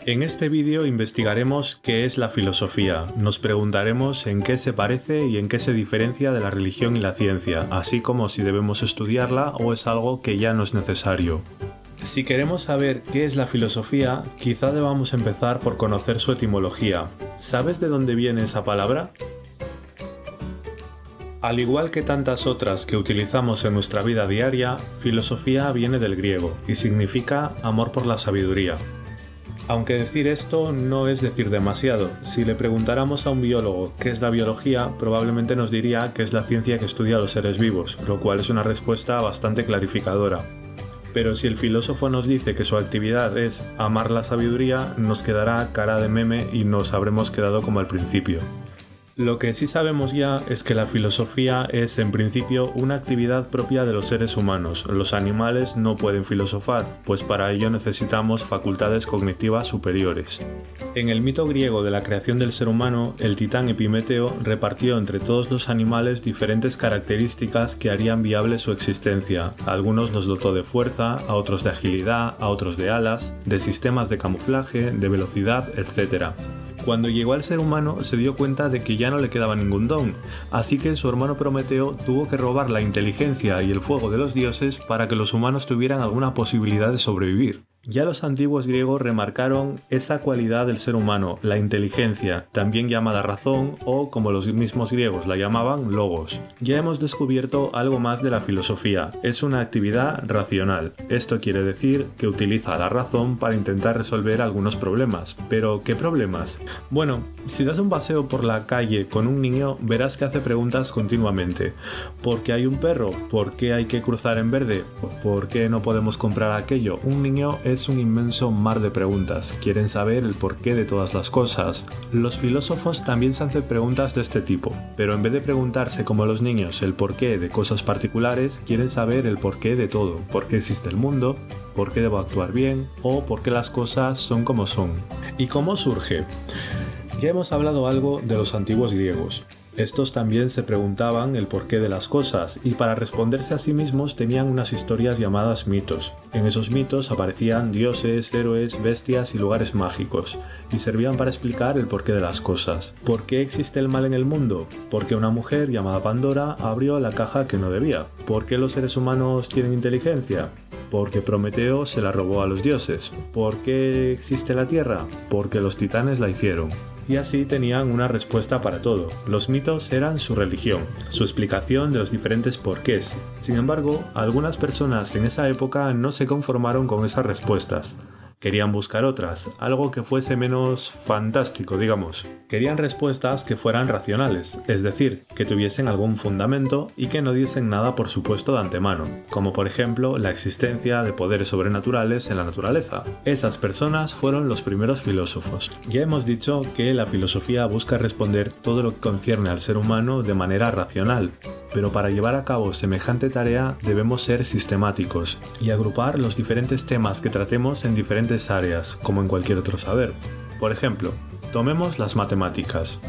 En este vídeo investigaremos qué es la filosofía, nos preguntaremos en qué se parece y en qué se diferencia de la religión y la ciencia, así como si debemos estudiarla o es algo que ya no es necesario. Si queremos saber qué es la filosofía, quizá debamos empezar por conocer su etimología. ¿Sabes de dónde viene esa palabra? Al igual que tantas otras que utilizamos en nuestra vida diaria, filosofía viene del griego y significa amor por la sabiduría. Aunque decir esto no es decir demasiado. Si le preguntáramos a un biólogo qué es la biología, probablemente nos diría que es la ciencia que estudia a los seres vivos, lo cual es una respuesta bastante clarificadora. Pero si el filósofo nos dice que su actividad es amar la sabiduría, nos quedará cara de meme y nos habremos quedado como al principio. Lo que sí sabemos ya es que la filosofía es, en principio, una actividad propia de los seres humanos. Los animales no pueden filosofar, pues para ello necesitamos facultades cognitivas superiores. En el mito griego de la creación del ser humano, el titán Epimeteo repartió entre todos los animales diferentes características que harían viable su existencia. A algunos los dotó de fuerza, a otros de agilidad, a otros de alas, de sistemas de camuflaje, de velocidad, etc. Cuando llegó al ser humano se dio cuenta de que ya no le quedaba ningún don, así que su hermano Prometeo tuvo que robar la inteligencia y el fuego de los dioses para que los humanos tuvieran alguna posibilidad de sobrevivir. Ya los antiguos griegos remarcaron esa cualidad del ser humano, la inteligencia, también llamada razón o, como los mismos griegos la llamaban, logos. Ya hemos descubierto algo más de la filosofía, es una actividad racional. Esto quiere decir que utiliza la razón para intentar resolver algunos problemas. ¿Pero qué problemas? Bueno, si das un paseo por la calle con un niño, verás que hace preguntas continuamente. ¿Por qué hay un perro? ¿Por qué hay que cruzar en verde? ¿Por qué no podemos comprar aquello? Un niño es un inmenso mar de preguntas. Quieren saber el porqué de todas las cosas. Los filósofos también se hacen preguntas de este tipo, pero en vez de preguntarse como los niños el porqué de cosas particulares, quieren saber el porqué de todo. ¿Por qué existe el mundo? ¿Por qué debo actuar bien? ¿O por qué las cosas son como son? ¿Y cómo surge? Ya hemos hablado algo de los antiguos griegos. Estos también se preguntaban el porqué de las cosas y para responderse a sí mismos tenían unas historias llamadas mitos. En esos mitos aparecían dioses, héroes, bestias y lugares mágicos y servían para explicar el porqué de las cosas. ¿Por qué existe el mal en el mundo? Porque una mujer llamada Pandora abrió la caja que no debía. ¿Por qué los seres humanos tienen inteligencia? Porque Prometeo se la robó a los dioses. ¿Por qué existe la Tierra? Porque los titanes la hicieron. Y así tenían una respuesta para todo. Los mitos eran su religión, su explicación de los diferentes porqués. Sin embargo, algunas personas en esa época no se conformaron con esas respuestas. Querían buscar otras, algo que fuese menos fantástico, digamos. Querían respuestas que fueran racionales, es decir, que tuviesen algún fundamento y que no diesen nada por supuesto de antemano, como por ejemplo la existencia de poderes sobrenaturales en la naturaleza. Esas personas fueron los primeros filósofos. Ya hemos dicho que la filosofía busca responder todo lo que concierne al ser humano de manera racional, pero para llevar a cabo semejante tarea debemos ser sistemáticos y agrupar los diferentes temas que tratemos en diferentes áreas, como en cualquier otro saber. Por ejemplo, tomemos las matemáticas.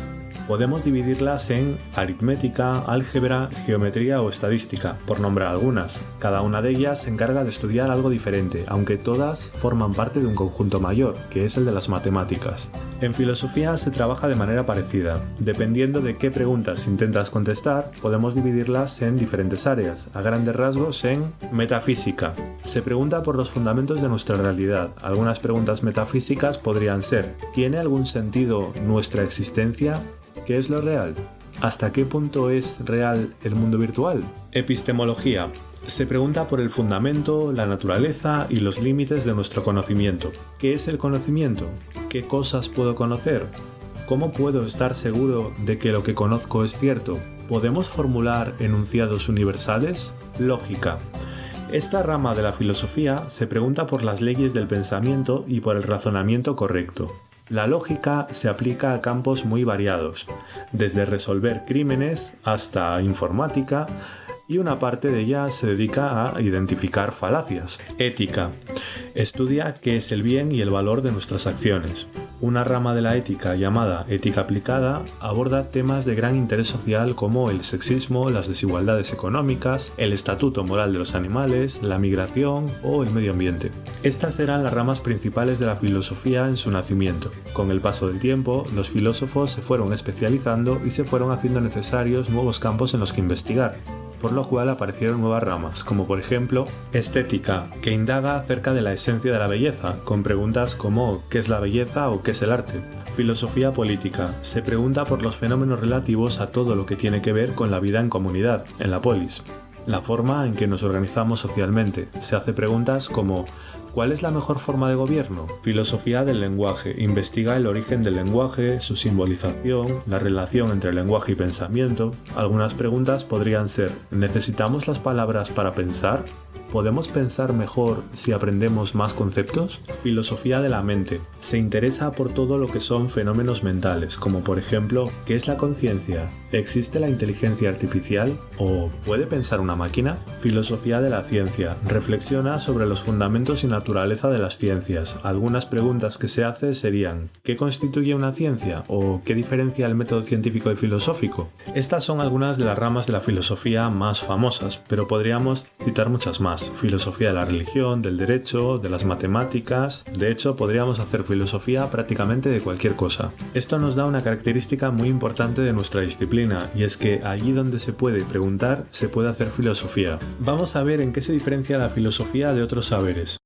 Podemos dividirlas en aritmética, álgebra, geometría o estadística, por nombrar algunas. Cada una de ellas se encarga de estudiar algo diferente, aunque todas forman parte de un conjunto mayor, que es el de las matemáticas. En filosofía se trabaja de manera parecida. Dependiendo de qué preguntas intentas contestar, podemos dividirlas en diferentes áreas, a grandes rasgos en metafísica. Se pregunta por los fundamentos de nuestra realidad. Algunas preguntas metafísicas podrían ser: ¿tiene algún sentido nuestra existencia? ¿Qué es lo real? ¿Hasta qué punto es real el mundo virtual? Epistemología. Se pregunta por el fundamento, la naturaleza y los límites de nuestro conocimiento. ¿Qué es el conocimiento? ¿Qué cosas puedo conocer? ¿Cómo puedo estar seguro de que lo que conozco es cierto? ¿Podemos formular enunciados universales? Lógica. Esta rama de la filosofía se pregunta por las leyes del pensamiento y por el razonamiento correcto. La lógica se aplica a campos muy variados, desde resolver crímenes hasta informática, y una parte de ella se dedica a identificar falacias. Ética. Estudia qué es el bien y el valor de nuestras acciones. Una rama de la ética llamada ética aplicada aborda temas de gran interés social como el sexismo, las desigualdades económicas, el estatuto moral de los animales, la migración o el medio ambiente. Estas eran las ramas principales de la filosofía en su nacimiento. Con el paso del tiempo, los filósofos se fueron especializando y se fueron haciendo necesarios nuevos campos en los que investigar, por lo cual aparecieron nuevas ramas, como por ejemplo estética, que indaga acerca de la esencia de la belleza, con preguntas como ¿qué es la belleza o qué es el arte? Filosofía política, se pregunta por los fenómenos relativos a todo lo que tiene que ver con la vida en comunidad, en la polis. La forma en que nos organizamos socialmente, se hace preguntas como ¿cuál es la mejor forma de gobierno? Filosofía del lenguaje. Investiga el origen del lenguaje, su simbolización, la relación entre lenguaje y pensamiento. Algunas preguntas podrían ser: ¿necesitamos las palabras para pensar? ¿Podemos pensar mejor si aprendemos más conceptos? Filosofía de la mente. Se interesa por todo lo que son fenómenos mentales, como por ejemplo, ¿qué es la conciencia? ¿Existe la inteligencia artificial? ¿O puede pensar una máquina? Filosofía de la ciencia. Reflexiona sobre los fundamentos y naturaleza de las ciencias. Algunas preguntas que se hace serían: ¿qué constituye una ciencia? ¿O qué diferencia el método científico y filosófico? Estas son algunas de las ramas de la filosofía más famosas, pero podríamos citar muchas más. Filosofía de la religión, del derecho, de las matemáticas. De hecho, podríamos hacer filosofía prácticamente de cualquier cosa. Esto nos da una característica muy importante de nuestra disciplina, y es que allí donde se puede preguntar, se puede hacer filosofía. Vamos a ver en qué se diferencia la filosofía de otros saberes.